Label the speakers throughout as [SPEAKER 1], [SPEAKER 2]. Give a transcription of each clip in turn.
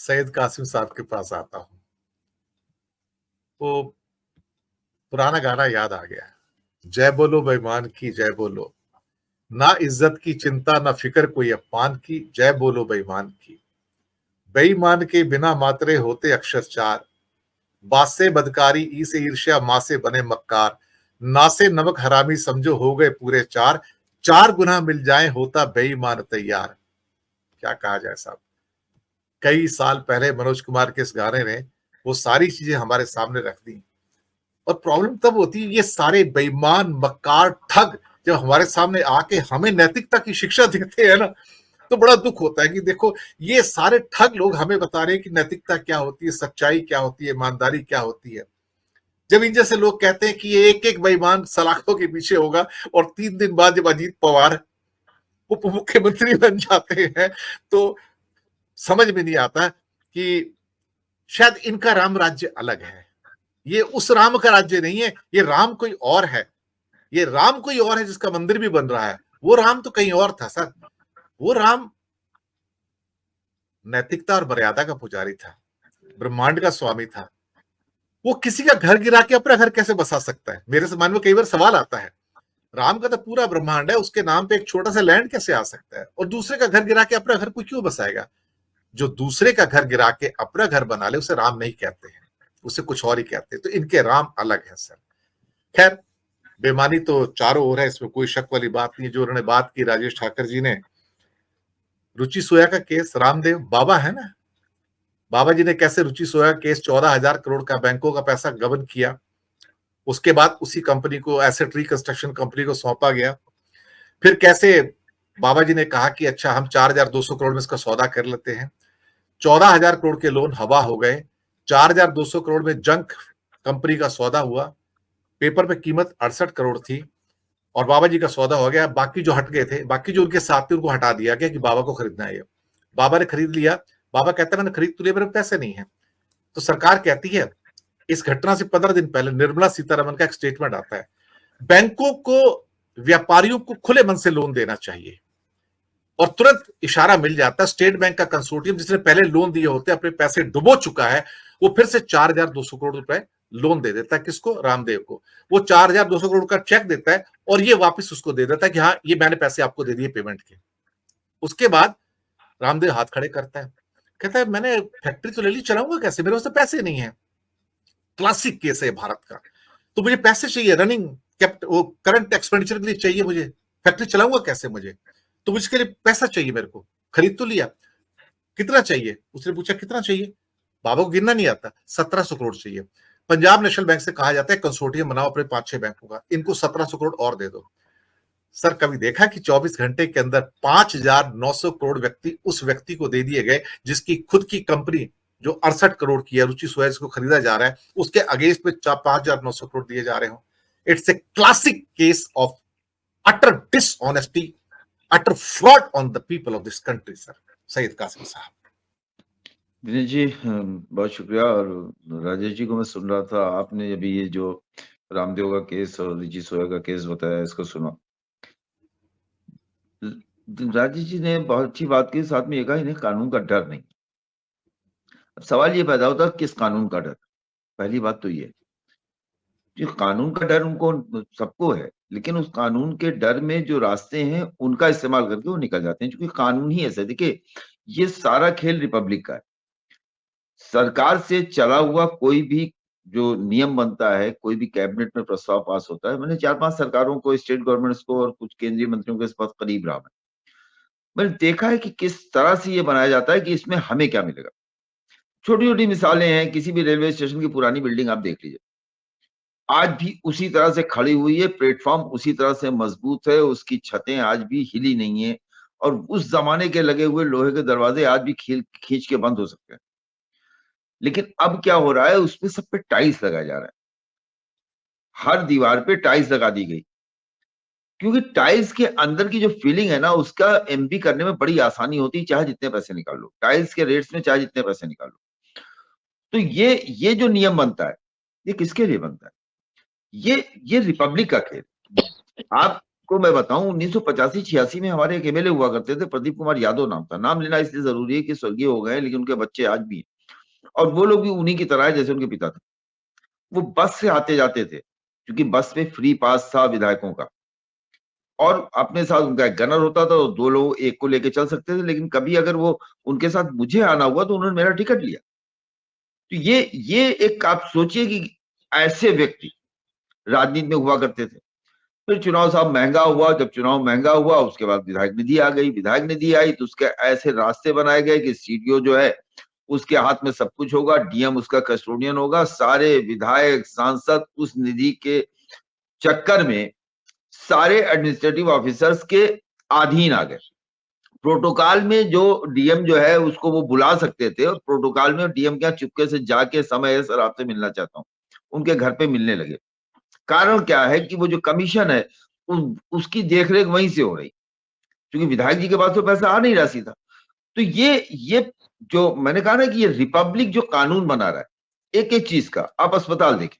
[SPEAKER 1] सैयद कासिम साहब के पास आता हूँ। वो पुराना गाना याद आ गया। जय बोलो बेईमान की जय बोलो, ना इज्जत की चिंता ना फिक्र कोई अपान की, जय बोलो बेईमान की। बेईमान के बिना मातरे होते अक्षर चार, बात से बदकारी ई से ईर्ष्या माँ से बने मक्कार, ना से नमक हरामी समझो हो गए पूरे चार, चार गुना मिल जाए होता बेईमान तैयार। क्या कहा जाए साहब, कई साल पहले मनोज कुमार के इस गाने ने वो सारी चीजें हमारे सामने रख दी। और प्रॉब्लम तब होती है, ये सारे बेईमान मक्कार ठग जब हमारे सामने आके हमें नैतिकता की शिक्षा देते हैं ना, तो बड़ा दुख होता है कि देखो ये सारे ठग लोग हमें बता रहे हैं कि नैतिकता क्या होती है, सच्चाई क्या होती है, ईमानदारी क्या होती है। जब इन जैसे लोग कहते हैं कि ये एक एक बेईमान सलाखों के पीछे होगा, और 3 दिन बाद जब अजीत पवार उप मुख्यमंत्री बन जाते हैं, तो समझ में नहीं आता कि शायद इनका राम राज्य अलग है। ये उस राम का राज्य नहीं है, ये राम कोई और है। ये राम कोई और है जिसका मंदिर भी बन रहा है। वो राम तो कहीं और था सर। वो राम नैतिकता और मर्यादा का पुजारी था, ब्रह्मांड का स्वामी था। वो किसी का घर गिरा के अपना घर कैसे बसा सकता है? मेरे मन में कई बार सवाल आता है। राम का तो पूरा ब्रह्मांड है, उसके नाम पे एक छोटा सा लैंड कैसे आ सकता है? और दूसरे का घर गिरा के अपना घर कोई क्यों बसाएगा? जो दूसरे का घर गिरा के अपना घर बना ले उसे राम नहीं कहते हैं, उसे कुछ और ही कहते हैं। तो इनके राम अलग है सर। खैर, बेईमानी तो चारों ओर है, इसमें कोई शक वाली बात नहीं। जो उन्होंने बात की राजेश ठाकर जी ने, रुचि सोया का केस, रामदेव बाबा है ना, बाबा जी ने कैसे रुचि सोया केस 14,000 करोड़ का बैंकों का पैसा गबन किया, उसके बाद उसी कंपनी को, एसेट रिकंस्ट्रक्शन कंपनी को सौंपा गया। फिर कैसे बाबा जी ने कहा कि अच्छा हम 4,200 करोड़ में इसका सौदा कर लेते हैं। 14,000 करोड़ के लोन हवा हो गए। 4,200 करोड़ में जंक कंपनी का सौदा हुआ। पेपर पे कीमत 68 करोड़ थी और बाबा जी का सौदा हो गया। बाकी जो हट गए थे, बाकी जो उनके साथ थे, उनको हटा दिया गया कि बाबा को खरीदना है। ये बाबा ने खरीद लिया। बाबा कहता है मैंने खरीद तो लिया, मेरे पैसे नहीं है। तो सरकार कहती है, इस घटना से 15 दिन पहले निर्मला सीतारमन का एक स्टेटमेंट आता है, बैंकों को व्यापारियों को खुले मन से लोन देना चाहिए। और तुरंत इशारा मिल जाता है, स्टेट बैंक का कंसोर्टियम जिसने पहले लोन दिए होते अपने पैसे डुबो चुका है, वो फिर से 4,200 करोड़ रुपए लोन दे देता है। किसको? रामदेव को। वो 4,200 करोड़ का चेक देता है और ये वापस उसको दे देता है कि हाँ ये मैंने पैसे आपको दे दिए पेमेंट के। उसके बाद रामदेव हाथ खड़े करता है, कहता है मैंने फैक्ट्री तो ले ली, चलाऊंगा कैसे, मेरे पास तो पैसे नहीं है। क्लासिक केस है भारत का। तो मुझे पैसे चाहिए, रनिंग वो करंट एक्सपेंडिचर के लिए चाहिए मुझे, फैक्ट्री चलाऊंगा कैसे मुझे? तो मुझके लिए पैसा चाहिए मेरे को। खरीद तो लिया, कितना चाहिए? उसने पूछा कितना चाहिए? बाबा को गिनना नहीं आता। 1,700 करोड़ चाहिए। पंजाब नेशनल बैंक से कहा जाता है कंसोर्टियम बनाओ अपने 5-6 बैंकों का, इनको 1,700 करोड़ और दे दो। सर कभी देखा कि 24 घंटे के अंदर 5,900 करोड़ व्यक्ति उस व्यक्ति को दे दिए गए जिसकी खुद की कंपनी जो 68 करोड़ की है, रुचि सोया को खरीदा जा रहा है, उसके अगेंस्ट में 5,900 करोड़ दिए जा रहे हो। It's a classic case of utter dishonesty, utter fraud on the people of this country sir, Syed Qasim साहब।
[SPEAKER 2] दिनेश जी बहुत शुक्रिया। और राजेश जी को मैं सुन रहा था, आपने अभी ये जो रामदेव का केस और रुचि सोया का केस बताया, इसको सुना। राजेश जी ने बहुत अच्छी बात की, साथ में ये कहा इन्हें कानून का डर नहीं। अब सवाल ये पैदा होता है किस कानून का डर? पहली बात तो ये, जो कानून का डर उनको सबको है, लेकिन उस कानून के डर में जो रास्ते हैं उनका इस्तेमाल करके वो निकल जाते हैं, क्योंकि कानून ही ऐसा है। देखिए, ये सारा खेल रिपब्लिक का है। सरकार से चला हुआ कोई भी जो नियम बनता है, कोई भी कैबिनेट में प्रस्ताव पास होता है, मैंने 4-5 सरकारों को, स्टेट गवर्नमेंट्स को और कुछ केंद्रीय मंत्रियों के इस बात करीब रहा मैंने देखा है कि किस तरह से ये बनाया जाता है कि इसमें हमें क्या मिलेगा। छोटी छोटी मिसालें हैं, किसी भी रेलवे स्टेशन की पुरानी बिल्डिंग आप देख लीजिए, आज भी उसी तरह से खड़ी हुई है, प्लेटफॉर्म उसी तरह से मजबूत है, उसकी छतें आज भी हिली नहीं है, और उस जमाने के लगे हुए लोहे के दरवाजे आज भी खींच के बंद हो सकते हैं। लेकिन अब क्या हो रहा है, उसपे सब पे टाइल्स लगाया जा रहा है, हर दीवार पे टाइल्स लगा दी गई, क्योंकि टाइल्स के अंदर की जो फीलिंग है ना, उसका एमपी करने में बड़ी आसानी होती है, चाहे जितने पैसे निकाल लो, टाइल्स के रेट्स में चाहे जितने पैसे निकाल लो। तो ये जो नियम बनता है, ये किसके लिए बनता है? ये रिपब्लिक का खेल। आप को मैं बताऊं, 1985-86 में हमारे एक एमएलए हुआ करते थे, प्रदीप कुमार यादव नाम था। नाम लेना इसलिए जरूरी है कि स्वर्गीय हो गए, लेकिन उनके बच्चे आज भी हैं, और वो लोग भी उन्हीं की तरह है जैसे उनके पिता थे। वो बस से आते जाते थे, क्योंकि बस में फ्री पास था विधायकों का, और अपने साथ उनका एक गनर होता था, तो 2 लोग एक को लेके चल सकते थे। लेकिन कभी अगर वो उनके साथ मुझे आना हुआ तो उन्होंने मेरा टिकट लिया। तो ये एक आप सोचिए कि ऐसे व्यक्ति राजनीति में हुआ करते थे। फिर चुनाव साहब महंगा हुआ, जब चुनाव महंगा हुआ उसके बाद विधायक निधि आ गई। विधायक निधि आई तो उसके ऐसे रास्ते बनाए गए कि सीडीओ जो है उसके हाथ में सब कुछ होगा, डीएम उसका कस्टोडियन होगा। सारे विधायक सांसद उस निधि के चक्कर में सारे एडमिनिस्ट्रेटिव ऑफिसर्स के अधीन आ गए। प्रोटोकॉल में जो डीएम जो है उसको वो बुला सकते थे, और प्रोटोकॉल में डीएम क्या चुपके से जाके, समय है सर आपसे मिलना चाहता हूँ, उनके घर पे मिलने लगे। कारण क्या है कि वो जो कमीशन है उसकी देखरेख वहीं से हो रही, क्योंकि विधायक जी के पास तो पैसा आ नहीं रहा सीधा। तो ये जो मैंने कहा ना कि ये रिपब्लिक जो कानून बना रहा है एक एक चीज का। आप अस्पताल देखें,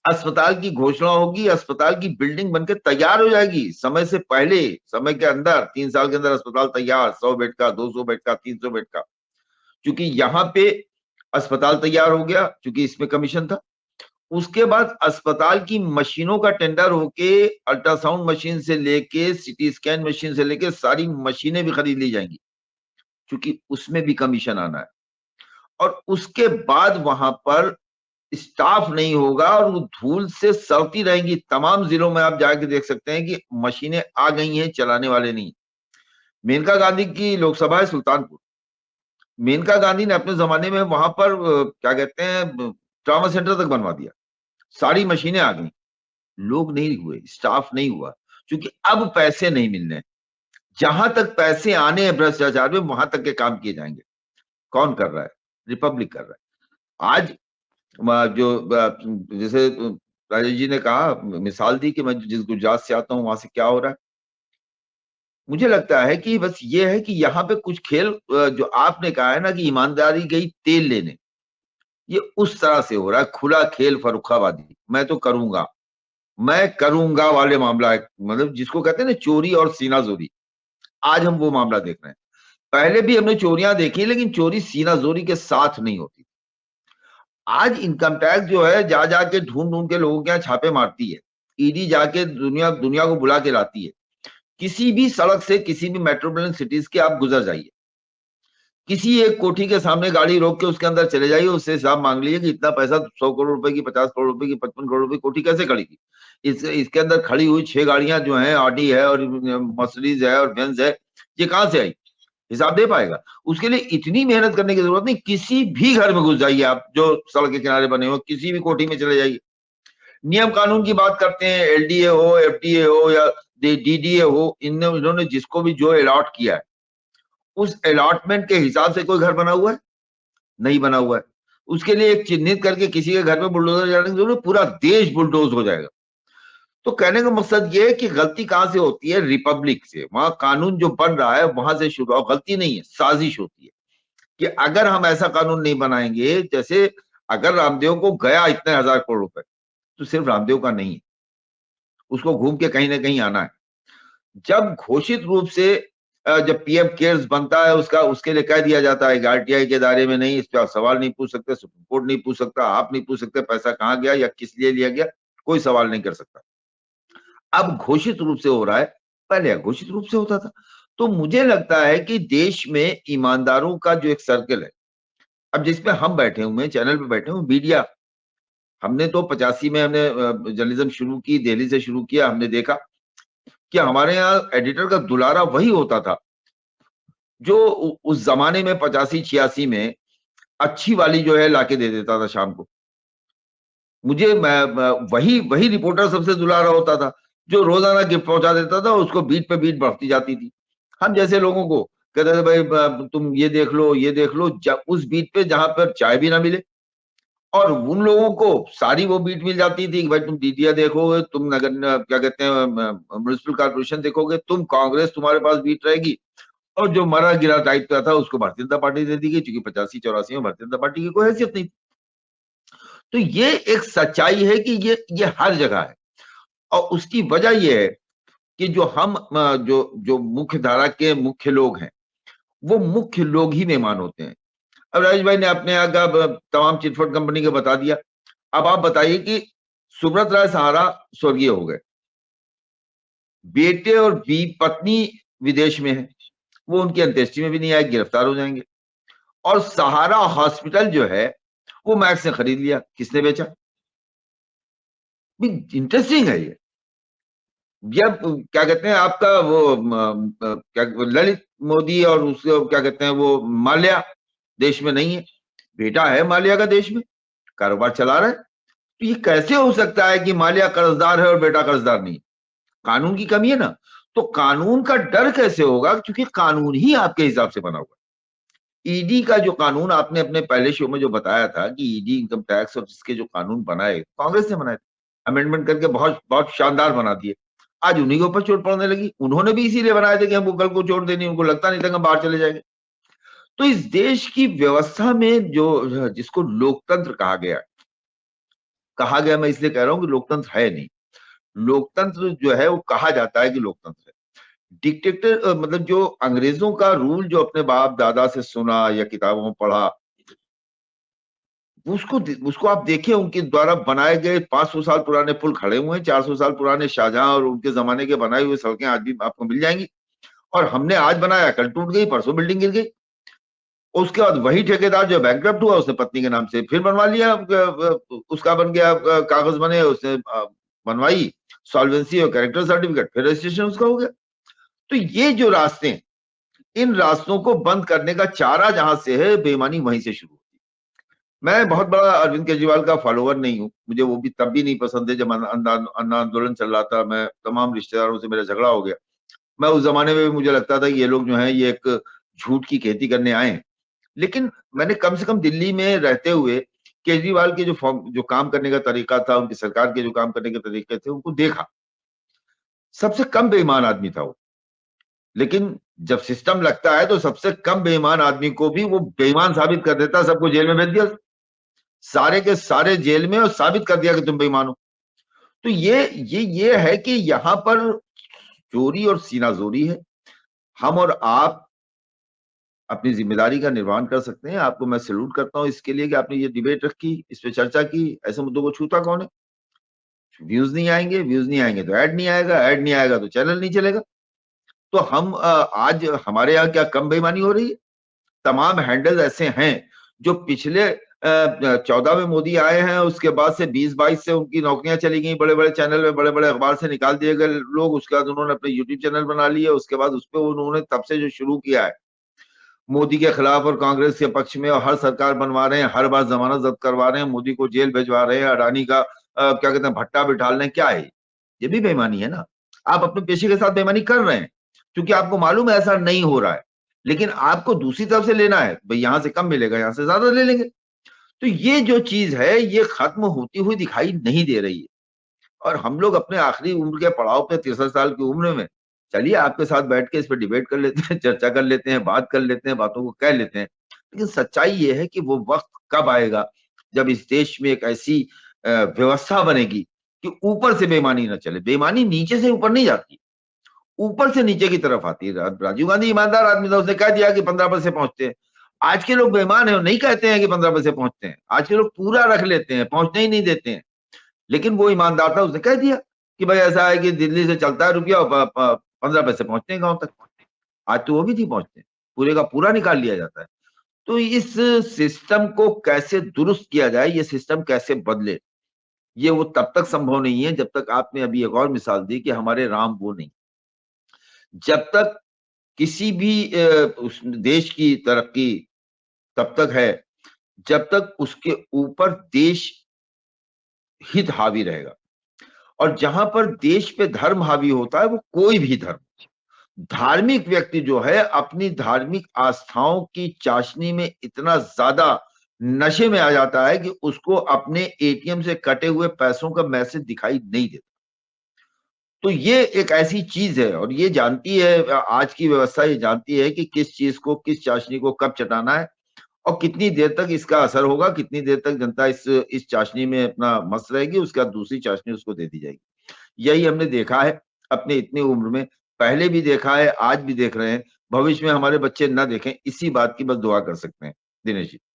[SPEAKER 2] अस्पताल की घोषणा होगी, अस्पताल की बिल्डिंग बनकर तैयार हो जाएगी समय से पहले, समय के अंदर 3 साल के अंदर अस्पताल तैयार, 100 बेड का, 200 बेड का, 300 बेड का। क्योंकि यहाँ पे अस्पताल तैयार हो गया, क्योंकि इसमें कमीशन था। उसके बाद अस्पताल की मशीनों का टेंडर होके अल्ट्रासाउंड मशीन से लेके सीटी स्कैन मशीन से लेके सारी मशीनें भी खरीद ली जाएंगी, क्योंकि उसमें भी कमीशन आना है। और उसके बाद वहां पर स्टाफ नहीं होगा और वो धूल से सड़ती रहेंगी। तमाम जिलों में आप जाके देख सकते हैं कि मशीनें आ गई हैं, चलाने वाले नहीं। मेनका गांधी की लोकसभा है सुल्तानपुर। मेनका गांधी ने अपने जमाने में वहां पर क्या कहते हैं, ट्रामा सेंटर तक बनवा दिया, सारी मशीनें आ गई। लोग नहीं हुए, स्टाफ नहीं हुआ, क्योंकि अब पैसे नहीं मिलने। जहां तक पैसे आने हैं भ्रष्टाचार में, वहां तक के काम किए जाएंगे। कौन कर रहा है? रिपब्लिक कर रहा है। आज जो जैसे राजेश जी ने कहा, मिसाल दी कि मैं जिस गुजरात से आता हूं वहां से क्या हो रहा है। मुझे लगता है कि बस ये है कि यहाँ पे कुछ खेल जो आपने कहा है ना कि ईमानदारी गई तेल लेने, ये उस तरह से हो रहा है। खुला खेल फर्रुखाबादी, मैं करूंगा वाले मामला है, मतलब जिसको कहते हैं ना चोरी और सीना जोरी। आज हम वो मामला देख रहे हैं। पहले भी हमने चोरियां देखी, लेकिन चोरी सीना जोरी के साथ नहीं होती। आज इनकम टैक्स जो है जा जाके ढूंढ ढूंढ के लोगों के यहाँ छापे मारती है। ईडी जाके दुनिया दुनिया को बुला के लाती है। किसी भी सड़क से, किसी भी मेट्रोपॉलिटन सिटीज के आप गुजर जाइए, किसी एक कोठी के सामने गाड़ी रोक के उसके अंदर चले जाइए, उससे हिसाब मांग लीजिए कि इतना पैसा 100 करोड़ रुपए की, 50 करोड़ रुपए की, 55 करोड़ रुपए की कोठी कैसे खड़ी की। इसके अंदर खड़ी हुई 6 गाड़ियां जो हैं, ऑडी है और मर्सिडीज है और बेंज है, ये कहां से आई? हिसाब दे पाएगा? उसके लिए इतनी मेहनत करने की जरूरत नहीं। किसी भी घर में घुस जाइए आप, जो सड़क के किनारे बने हो, किसी भी कोठी में चले जाइए। नियम कानून की बात करते हैं, एलडीए हो, एफडीए हो या डीडीए हो, इन्होंने जिसको भी जो अलॉट किया है, उस अलॉटमेंट के हिसाब से कोई घर बना हुआ है? नहीं बना हुआ है। उसके लिए एक चिन्हित करके किसी के घर में बुलडोजर जाने की जरूरत, पूरा देश बुलडोज हो जाएगा। तो कहने का मकसद ये है कि गलती कहां से होती है? रिपब्लिक से। वहां कानून जो बन रहा है वहां से शुरू, और गलती नहीं है, साजिश होती है कि अगर हम ऐसा कानून नहीं बनाएंगे, जैसे अगर रामदेव को गया इतने हजार करोड़ रुपए, तो सिर्फ रामदेव का नहीं है, उसको घूम के कहीं ना कहीं आना है। जब घोषित रूप से जब पीएम केयर्स बनता है, उसके लिए कह दिया जाता है आरटीआई के दायरे में नहीं, इस पर आप सवाल नहीं पूछ सकते, सुप्रीम कोर्ट नहीं पूछ सकता, आप नहीं पूछ सकते पैसा कहां गया या किस लिए लिया गया, कोई सवाल नहीं कर सकता। अब घोषित रूप से हो रहा है, पहले अघोषित रूप से होता था। तो मुझे लगता है कि देश में ईमानदारों का जो एक सर्कल है, अब जिसमें हम बैठे हुए, चैनल पे बैठे हुए, मीडिया, हमने तो 85 में हमने जर्नलिज्म शुरू की, दिल्ली से शुरू किया। हमने देखा कि हमारे यहाँ एडिटर का दुलारा वही होता था जो उस जमाने में 85-86 में अच्छी वाली जो है लाके दे देता था शाम को। मुझे वही वही रिपोर्टर सबसे दुलारा होता था, जो रोजाना गिफ्ट पहुंचा देता था, उसको बीट पे बीट बढ़ती जाती थी। हम जैसे लोगों को कहते थे भाई तुम ये देख लो, ये देख लो, उस बीट पे जहां पर चाय भी ना मिले। और उन लोगों को सारी वो बीट मिल जाती थी कि भाई तुम डीडीआ देखोगे, तुम नगर क्या कहते हैं म्युनिसिपल कॉर्पोरेशन देखोगे, तुम कांग्रेस, तुम्हारे पास बीट रहेगी। और जो मरा गिरा टाइप का था उसको भारतीय जनता पार्टी दे दी गई, क्योंकि 85-84 में भारतीय जनता पार्टी की कोई हैसियत नहीं थी। तो ये एक सच्चाई है कि ये हर जगह है। और उसकी वजह ये है कि जो हम जो जो मुख्य धारा के मुख्य लोग हैं, वो मुख्य लोग ही मेहमान होते हैं। अब राजेश भाई ने अपने यहाँ का तमाम चिटफंड कंपनी का बता दिया। अब आप बताइए कि सुब्रत राय सहारा स्वर्गीय हो गए, बेटे और पत्नी विदेश में है, वो उनकी अंत्येष्टि में भी नहीं आए, गिरफ्तार हो जाएंगे। और सहारा हॉस्पिटल जो है वो मैक्स ने खरीद लिया, किसने बेचा? इंटरेस्टिंग है ये। क्या कहते हैं आपका वो क्या ललित मोदी और उसको क्या कहते हैं वो माल्या देश में नहीं है, बेटा है माल्या का देश में, कारोबार चला रहा है। तो ये कैसे हो सकता है कि माल्या कर्जदार है और बेटा कर्जदार नहीं? कानून की कमी है ना। तो कानून का डर कैसे होगा, क्योंकि कानून ही आपके हिसाब से बना हुआ है। ईडी का जो कानून आपने अपने पहले शो में जो बताया था कि ईडी इनकम टैक्स और इसके जो कानून बनाए कांग्रेस ने बनाए थे, अमेंडमेंट करके बहुत बहुत शानदार बना दिए। आज उन्हीं के ऊपर चोट पड़ने लगी। उन्होंने भी इसीलिए बनाए थे कि हमको कल को चोट देनी, उनको लगता नहीं था कि हम बाहर चले जाएंगे। तो इस देश की व्यवस्था में जो जिसको लोकतंत्र कहा गया मैं इसलिए कह रहा हूं कि लोकतंत्र है नहीं। लोकतंत्र जो है वो कहा जाता है कि लोकतंत्र है। डिक्टेटर मतलब जो अंग्रेजों का रूल जो अपने बाप दादा से सुना या किताबों में पढ़ा, उसको उसको आप देखिए, उनके द्वारा बनाए गए 500 साल पुराने पुल खड़े हुए हैं, 400 साल पुराने शाहजहां और उनके जमाने के बनाए हुए सड़कें आज भी आपको मिल जाएंगी। और हमने आज बनाया, कल टूट गई, परसों बिल्डिंग गिर गई। उसके बाद वही ठेकेदार जो बैंकक्रप्ट हुआ, उसने पत्नी के नाम से फिर बनवा लिया, उसका बन गया, कागज बने, उसने बनवाई सॉल्वेंसी और कैरेक्टर सर्टिफिकेट, फिर रजिस्ट्रेशन उसका हो गया। तो ये जो रास्ते हैं, इन रास्तों को बंद करने का चारा जहां से है, बेईमानी वहीं से शुरू होती है। मैं बहुत बड़ा अरविंद केजरीवाल का फॉलोअर नहीं हूं, मुझे वो भी तब भी नहीं पसंद है जब अन्ना आंदोलन चल रहा था। मैं तमाम रिश्तेदारों से मेरा झगड़ा हो गया। मैं उस जमाने में भी मुझे लगता था कि ये लोग जो है ये एक झूठ की खेती करने आए हैं। लेकिन मैंने कम से कम दिल्ली में रहते हुए केजरीवाल के जो काम करने का तरीका था, उनकी सरकार के जो काम करने के तरीके थे, उनको देखा। सबसे कम बेईमान आदमी था वो। लेकिन जब सिस्टम लगता है तो सबसे कम बेईमान आदमी को भी वो बेईमान साबित कर देता, सबको जेल में भेज दिया, सारे के सारे जेल में, और साबित कर दिया कि तुम बेईमान हो। तो ये है कि यहाँ पर चोरी और सीनाजोरी है। हम और आप अपनी जिम्मेदारी का निर्वहन कर सकते हैं। आपको मैं सैल्यूट करता हूं इसके लिए कि आपने ये डिबेट रखी, इस पे चर्चा की। ऐसे मुद्दों को छूता कौन है? व्यूज नहीं आएंगे, व्यूज नहीं आएंगे तो ऐड नहीं आएगा, ऐड नहीं आएगा तो चैनल नहीं चलेगा। तो हम आज हमारे यहाँ क्या कम बेईमानी हो रही है? तमाम हैंडल्स ऐसे हैं जो पिछले 14 में मोदी आए हैं, उसके बाद से 20-22 से उनकी नौकरियां चली गई, बड़े बड़े चैनल में, बड़े बड़े अखबार से निकाल दिए गए लोग। उसके बाद उन्होंने अपने यूट्यूब चैनल बना लिए, उसके बाद उस पर उन्होंने तब से जो शुरू किया है मोदी के खिलाफ और कांग्रेस के पक्ष में, और हर सरकार बनवा रहे हैं, हर बार जमानत जब्त करवा रहे हैं, मोदी को जेल भिजवा रहे हैं, अडानी का क्या कहते हैं भट्टा बिठा रहे हैं। क्या है ये? भी बेईमानी है ना। आप अपने पेशे के साथ बेईमानी कर रहे हैं क्योंकि आपको मालूम है ऐसा नहीं हो रहा है, लेकिन आपको दूसरी तरफ से लेना है, भाई यहां से कम मिलेगा, यहां से ज्यादा ले लेंगे। तो ये जो चीज है ये खत्म होती हुई दिखाई नहीं दे रही है। और हम लोग अपने आखिरी उम्र के पड़ाव पे 63 साल की उम्र में, चलिए आपके साथ बैठ के इस पर डिबेट कर लेते हैं, चर्चा कर लेते हैं, बात कर लेते हैं, बातों को कह लेते हैं। लेकिन सच्चाई ये है कि वो वक्त कब आएगा जब इस देश में एक ऐसी व्यवस्था बनेगी कि ऊपर से बेईमानी ना चले। बेईमानी नीचे से ऊपर नहीं जाती, ऊपर से नीचे की तरफ आती है। राजीव गांधी ईमानदार आदमी था, उसने कह दिया कि 15 पैसे पहुंचते हैं। आज के लोग बेईमान है, नहीं कहते हैं कि 15 पैसे पहुंचते हैं। आज के लोग पूरा रख लेते हैं, पहुंचने ही नहीं देते हैं। लेकिन वो ईमानदार था, उसने कह दिया कि भाई ऐसा है कि दिल्ली से चलता है रुपया और 15 पैसे पहुंचते हैं गांव तक। आज तो वो भी नहीं पहुंचते, पूरे का पूरा निकाल लिया जाता है। तो इस सिस्टम को कैसे दुरुस्त किया जाए, ये सिस्टम कैसे बदले, ये वो तब तक संभव नहीं है जब तक आपने अभी एक और मिसाल दी कि हमारे राम वो नहीं। जब तक किसी भी उस देश की तरक्की तब तक है जब तक उसके ऊपर देश हित हावी रहेगा। और जहां पर देश पे धर्म हावी होता है, वो कोई भी धर्म, धार्मिक व्यक्ति जो है अपनी धार्मिक आस्थाओं की चाशनी में इतना ज्यादा नशे में आ जाता है कि उसको अपने एटीएम से कटे हुए पैसों का मैसेज दिखाई नहीं देता। तो ये एक ऐसी चीज है, और ये जानती है आज की व्यवस्था, ये जानती है कि किस चीज को, किस चाशनी को कब चटाना है और कितनी देर तक इसका असर होगा, कितनी देर तक जनता इस चाशनी में अपना मस्त रहेगी, उसके बाद दूसरी चाशनी उसको दे दी जाएगी। यही हमने देखा है। अपने इतनी उम्र में। पहले भी देखा है, आज भी देख रहे हैं, भविष्य में हमारे बच्चे ना देखें, इसी बात की बस दुआ कर सकते हैं दिनेश जी।